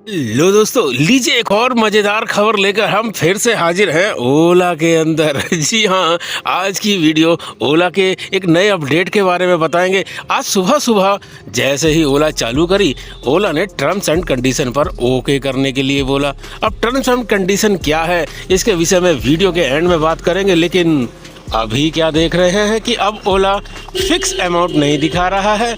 लो दोस्तों, लीजिए एक और मज़ेदार खबर लेकर हम फिर से हाजिर हैं ओला के अंदर। जी हाँ, आज की वीडियो ओला के एक नए अपडेट के बारे में बताएंगे। आज सुबह सुबह जैसे ही ओला चालू करी, ओला ने टर्म्स एंड कंडीशन पर ओके करने के लिए बोला। अब टर्म्स एंड कंडीशन क्या है, इसके विषय में वीडियो के एंड में बात करेंगे। लेकिन अभी क्या देख रहे हैं कि अब ओला फिक्स अमाउंट नहीं दिखा रहा है।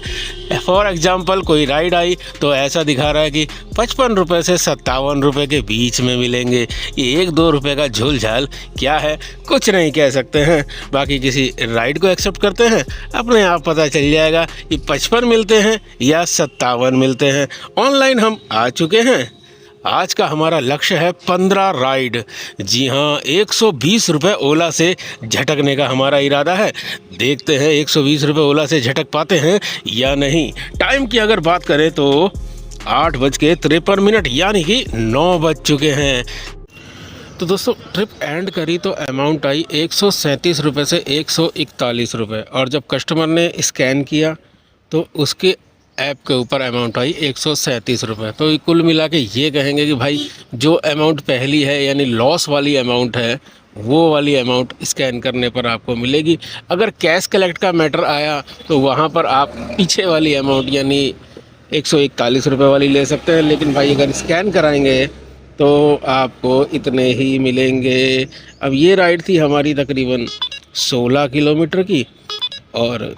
फॉर एग्जांपल कोई राइड आई तो ऐसा दिखा रहा है कि 55 रुपये से 57 रुपये के बीच में मिलेंगे। ये 1-2 रुपये का झोल-झाल क्या है, कुछ नहीं कह सकते हैं। बाकी किसी राइड को एक्सेप्ट करते हैं, अपने आप पता चल जाएगा कि 55 मिलते हैं या 57 मिलते हैं। ऑनलाइन हम आ चुके हैं। आज का हमारा लक्ष्य है 15 राइड। जी हाँ, 120 रुपये ओला से झटकने का हमारा इरादा है। देखते हैं 120 रुपये ओला से झटक पाते हैं या नहीं। टाइम की अगर बात करें तो 8:53 यानी कि 9 बज चुके हैं। तो दोस्तों, ट्रिप एंड करी तो अमाउंट आई 137 रुपये से 141 रुपये, और जब कस्टमर ने स्कैन किया तो उसके ऐप के ऊपर अमाउंट आई 137 रुपये। तो कुल मिला के ये कहेंगे कि भाई जो अमाउंट पहली है यानी लॉस वाली अमाउंट है, वो वाली अमाउंट स्कैन करने पर आपको मिलेगी। अगर कैश कलेक्ट का मैटर आया तो वहाँ पर आप पीछे वाली अमाउंट यानी 141 रुपये वाली ले सकते हैं। लेकिन भाई अगर स्कैन कराएंगे तो आपको इतने ही मिलेंगे। अब ये राइड थी हमारी तकरीबन 16 किलोमीटर की, और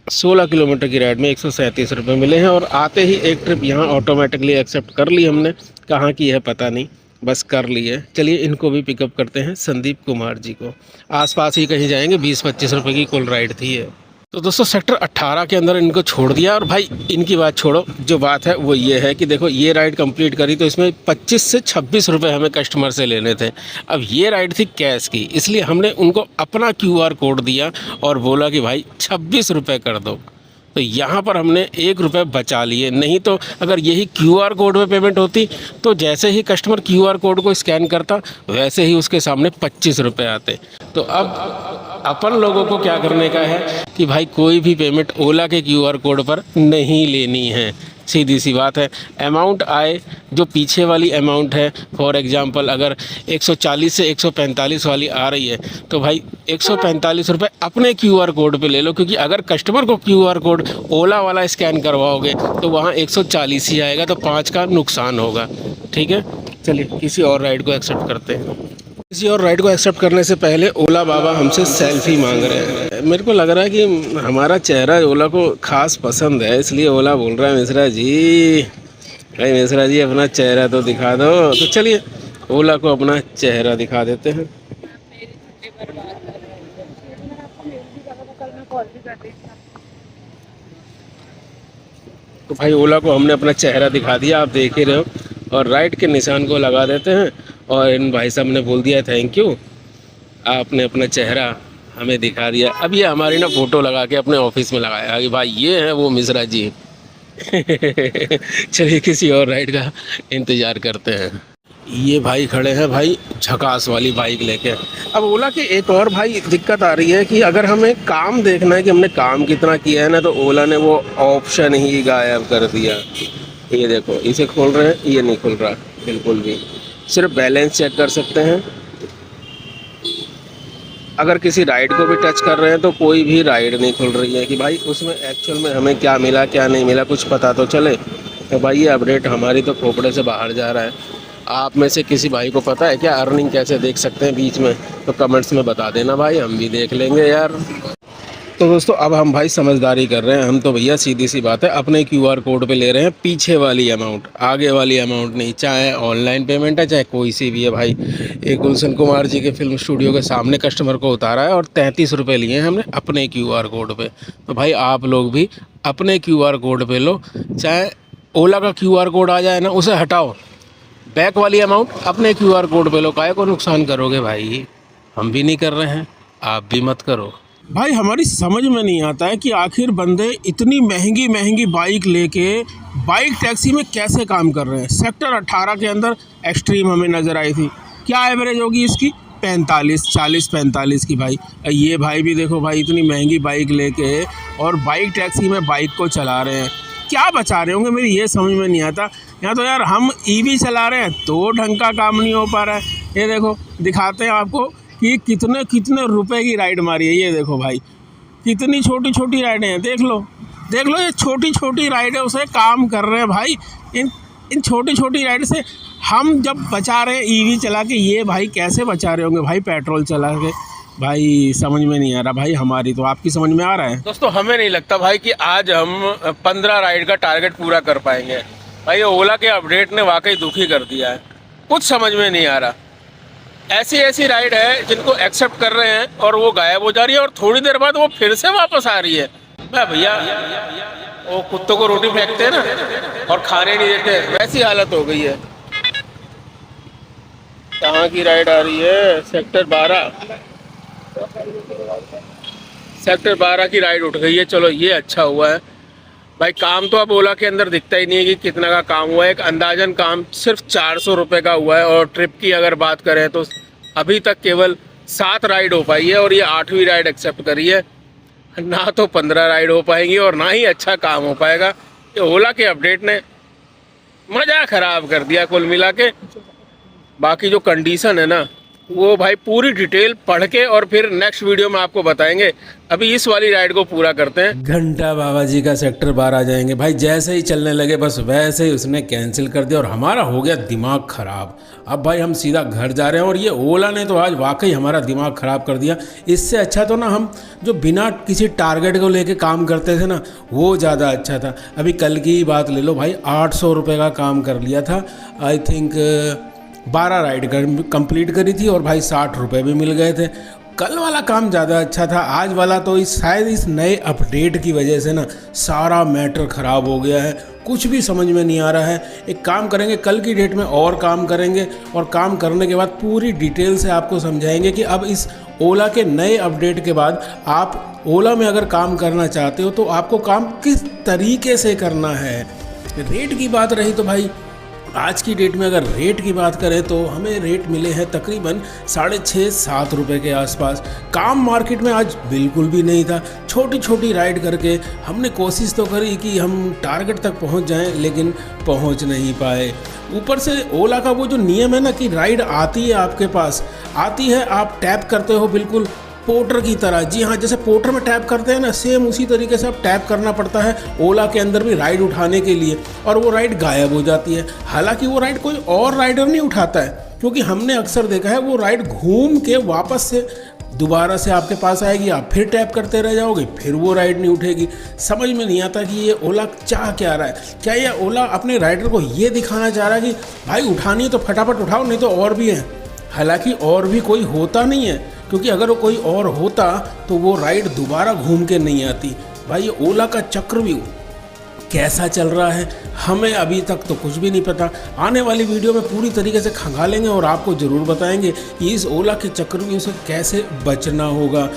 16 किलोमीटर की राइड में 137 रुपये मिले हैं। और आते ही एक ट्रिप यहाँ ऑटोमेटिकली एक्सेप्ट कर ली हमने। कहाँ की है पता नहीं, बस कर ली है। चलिए इनको भी पिकअप करते हैं, संदीप कुमार जी को। आसपास ही कहीं जाएंगे, 20-25 रुपये की कुल राइड थी ये। तो दोस्तों, सेक्टर 18 के अंदर इनको छोड़ दिया। और भाई इनकी बात छोड़ो, जो बात है वो ये है कि देखो, ये राइड कंप्लीट करी तो इसमें 25 से 26 रुपये हमें कस्टमर से लेने थे। अब ये राइड थी कैश की, इसलिए हमने उनको अपना QR कोड दिया और बोला कि भाई 26 रुपये कर दो। तो यहाँ पर हमने 1 रुपये बचा लिए। नहीं तो अगर यही QR कोड में पेमेंट होती तो जैसे ही कस्टमर QR कोड को स्कैन करता वैसे ही उसके सामने 25 रुपये आते। तो अब अपन लोगों को क्या करने का है कि भाई कोई भी पेमेंट ओला के QR कोड पर नहीं लेनी है। सीधी सी बात है। अमाउंट आए जो पीछे वाली अमाउंट है, फॉर एग्जांपल अगर 140 से 145 वाली आ रही है तो भाई 145 रुपये अपने QR कोड पे ले लो। क्योंकि अगर कस्टमर को QR कोड ओला वाला स्कैन करवाओगे तो वहाँ 140 ही आएगा, तो 5 का नुकसान होगा। ठीक है, चलिए किसी और राइड को एक्सेप्ट करते हैं। किसी और राइड को एक्सेप्ट करने से पहले ओला बाबा हमसे सेल्फी मांग रहे हैं। मेरे को लग रहा है कि हमारा चेहरा ओला को खास पसंद है, इसलिए ओला बोल रहा है मिश्रा जी, भाई मिश्रा जी अपना चेहरा तो दिखा दो। तो चलिए ओला को अपना चेहरा दिखा देते हैं। तो भाई ओला को हमने अपना चेहरा दिखा दिया, आप देख ही रहे हो। और राइट के निशान को लगा देते हैं। और इन भाई साहब ने बोल दिया थैंक यू, आपने अपना चेहरा हमें दिखा दिया। अब ये हमारी ना फ़ोटो लगा के अपने ऑफिस में लगाया कि भाई ये है वो मिश्रा जी। चलिए किसी और राइड का इंतज़ार करते हैं। ये भाई खड़े हैं भाई झकास वाली बाइक लेके। अब ओला की एक और भाई दिक्कत आ रही है कि अगर हमें काम देखना है कि हमने काम कितना किया है ना, तो ओला ने वो ऑप्शन ही गायब कर दिया। ये देखो, इसे खोल रहे हैं, ये नहीं खुल रहा बिल्कुल भी। सिर्फ बैलेंस चेक कर सकते हैं। अगर किसी राइड को भी टच कर रहे हैं तो कोई भी राइड नहीं खुल रही है कि भाई उसमें एक्चुअल में हमें क्या मिला क्या नहीं मिला कुछ पता तो चले। तो भाई ये अपडेट हमारी तो खोपड़े से बाहर जा रहा है। आप में से किसी भाई को पता है क्या अर्निंग कैसे देख सकते हैं बीच में, तो कमेंट्स में बता देना भाई, हम भी देख लेंगे यार। तो दोस्तों, अब हम भाई समझदारी कर रहे हैं। हम तो भैया सीधी सी बात है अपने QR कोड पे ले रहे हैं पीछे वाली अमाउंट, आगे वाली अमाउंट नहीं। चाहे ऑनलाइन पेमेंट है चाहे कोई सी भी है भाई। एक गुलशन कुमार जी के फिल्म स्टूडियो के सामने कस्टमर को उतारा है और 33 रुपये लिए हैं हमने अपने QR कोड पे। तो भाई आप लोग भी अपने QR कोड पे लो। चाहे ओला का QR कोड आ जाए ना, उसे हटाओ, बैक वाली अमाउंट अपने QR कोड पे लो। काहे को नुकसान करोगे भाई, हम भी नहीं कर रहे हैं, आप भी मत करो। भाई हमारी समझ में नहीं आता है कि आखिर बंदे इतनी महंगी महंगी बाइक लेके बाइक टैक्सी में कैसे काम कर रहे हैं। सेक्टर 18 के अंदर एक्सट्रीम हमें नज़र आई थी, क्या एवरेज होगी इसकी 40-45 की। भाई ये भाई भी देखो भाई, इतनी महंगी बाइक लेके और बाइक टैक्सी में बाइक को चला रहे हैं, क्या बचा रहे होंगे, मेरी ये समझ में नहीं आता। यहाँ तो यार हम ईवी चला रहे हैं तो ढंग का काम नहीं हो पा रहा है। ये देखो दिखाते हैं आपको कि कितने कितने रुपए की राइड मारी है। ये देखो भाई कितनी छोटी छोटी राइडें हैं, देख लो ये छोटी छोटी राइड है उसे काम कर रहे हैं भाई। इन छोटी छोटी राइड से हम जब बचा रहे हैं ईवी चला के, ये भाई कैसे बचा रहे होंगे भाई पेट्रोल चला के। भाई समझ में नहीं आ रहा भाई हमारी, तो आपकी समझ में आ रहा है? दोस्तों हमें नहीं लगता भाई कि आज हम 15 राइड का टारगेट पूरा कर पाएंगे। भाई ये ओला के अपडेट ने वाकई दुखी कर दिया है, कुछ समझ में नहीं आ रहा। ऐसी राइड है जिनको एक्सेप्ट कर रहे हैं और वो गायब हो जा रही है और थोड़ी देर बाद वो फिर से वापस आ रही है। भैया वो कुत्तों को रोटी फेंकते हैं ना और खाने नहीं देते, वैसी हालत हो गई है। कहाँ की राइड आ रही है? सेक्टर 12 की राइड उठ गई है। चलो ये अच्छा हुआ है भाई। काम तो अब ओला के अंदर दिखता ही नहीं है कि कितना का काम हुआ है। एक अंदाजन काम सिर्फ 400 रुपये का हुआ है और ट्रिप की अगर बात करें तो अभी तक केवल 7 राइड हो पाई है और ये 8वीं राइड एक्सेप्ट करी है। ना तो 15 राइड हो पाएंगी और ना ही अच्छा काम हो पाएगा। ये ओला के अपडेट ने मज़ा ख़राब कर दिया कुल मिला के। बाकी जो कंडीशन है ना वो भाई पूरी डिटेल पढ़ के और फिर नेक्स्ट वीडियो में आपको बताएंगे। अभी इस वाली राइड को पूरा करते हैं। घंटा बाबा जी का सेक्टर 12 आ जाएंगे भाई। जैसे ही चलने लगे बस वैसे ही उसने कैंसिल कर दिया और हमारा हो गया दिमाग ख़राब। अब भाई हम सीधा घर जा रहे हैं और ये ओला ने तो आज वाकई हमारा दिमाग ख़राब कर दिया। इससे अच्छा तो ना हम जो बिना किसी टारगेट को लेके काम करते थे ना वो ज़्यादा अच्छा था। अभी कल की ही बात ले लो भाई, 800 रुपये का काम कर लिया था। आई थिंक 12 राइड कंप्लीट करी थी और भाई 60 रुपये भी मिल गए थे। कल वाला काम ज़्यादा अच्छा था। आज वाला तो शायद इस नए अपडेट की वजह से ना सारा मैटर ख़राब हो गया है। कुछ भी समझ में नहीं आ रहा है। एक काम करेंगे, कल की डेट में और काम करेंगे और काम करने के बाद पूरी डिटेल से आपको समझाएंगे कि अब इस ओला के नए अपडेट के बाद आप ओला में अगर काम करना चाहते हो तो आपको काम किस तरीके से करना है। रेट की बात रही तो भाई आज की डेट में अगर रेट की बात करें तो हमें रेट मिले हैं तकरीबन 6.5-7 रुपये के आसपास। काम मार्केट में आज बिल्कुल भी नहीं था। छोटी छोटी राइड करके हमने कोशिश तो करी कि हम टारगेट तक पहुंच जाएं, लेकिन पहुंच नहीं पाए। ऊपर से ओला का वो जो नियम है ना कि राइड आती है आपके पास, आती है, आप टैप करते हो बिल्कुल पोर्टर की तरह। जी हाँ, जैसे पोर्टर में टैप करते हैं ना, सेम उसी तरीके से अब टैप करना पड़ता है ओला के अंदर भी राइड उठाने के लिए, और वो राइड गायब हो जाती है। हालांकि वो राइड कोई और राइडर नहीं उठाता है, क्योंकि हमने अक्सर देखा है वो राइड घूम के वापस से दोबारा से आपके पास आएगी, आप फिर टैप करते रह जाओगे, फिर वो राइड नहीं उठेगी। समझ में नहीं आता कि ये ओला चाह क्या रहा है। क्या ये ओला अपने राइडर को ये दिखाना चाह रहा है कि भाई उठानी है तो फटाफट उठाओ, नहीं तो और भी है। हालांकि और भी कोई होता नहीं है, क्योंकि अगर वो कोई और होता तो वो राइड दोबारा घूम के नहीं आती। भाई ये ओला का चक्रव्यूह कैसा चल रहा है हमें अभी तक तो कुछ भी नहीं पता। आने वाली वीडियो में पूरी तरीके से खंगालेंगे और आपको ज़रूर बताएंगे कि इस ओला के चक्रव्यूह से कैसे बचना होगा।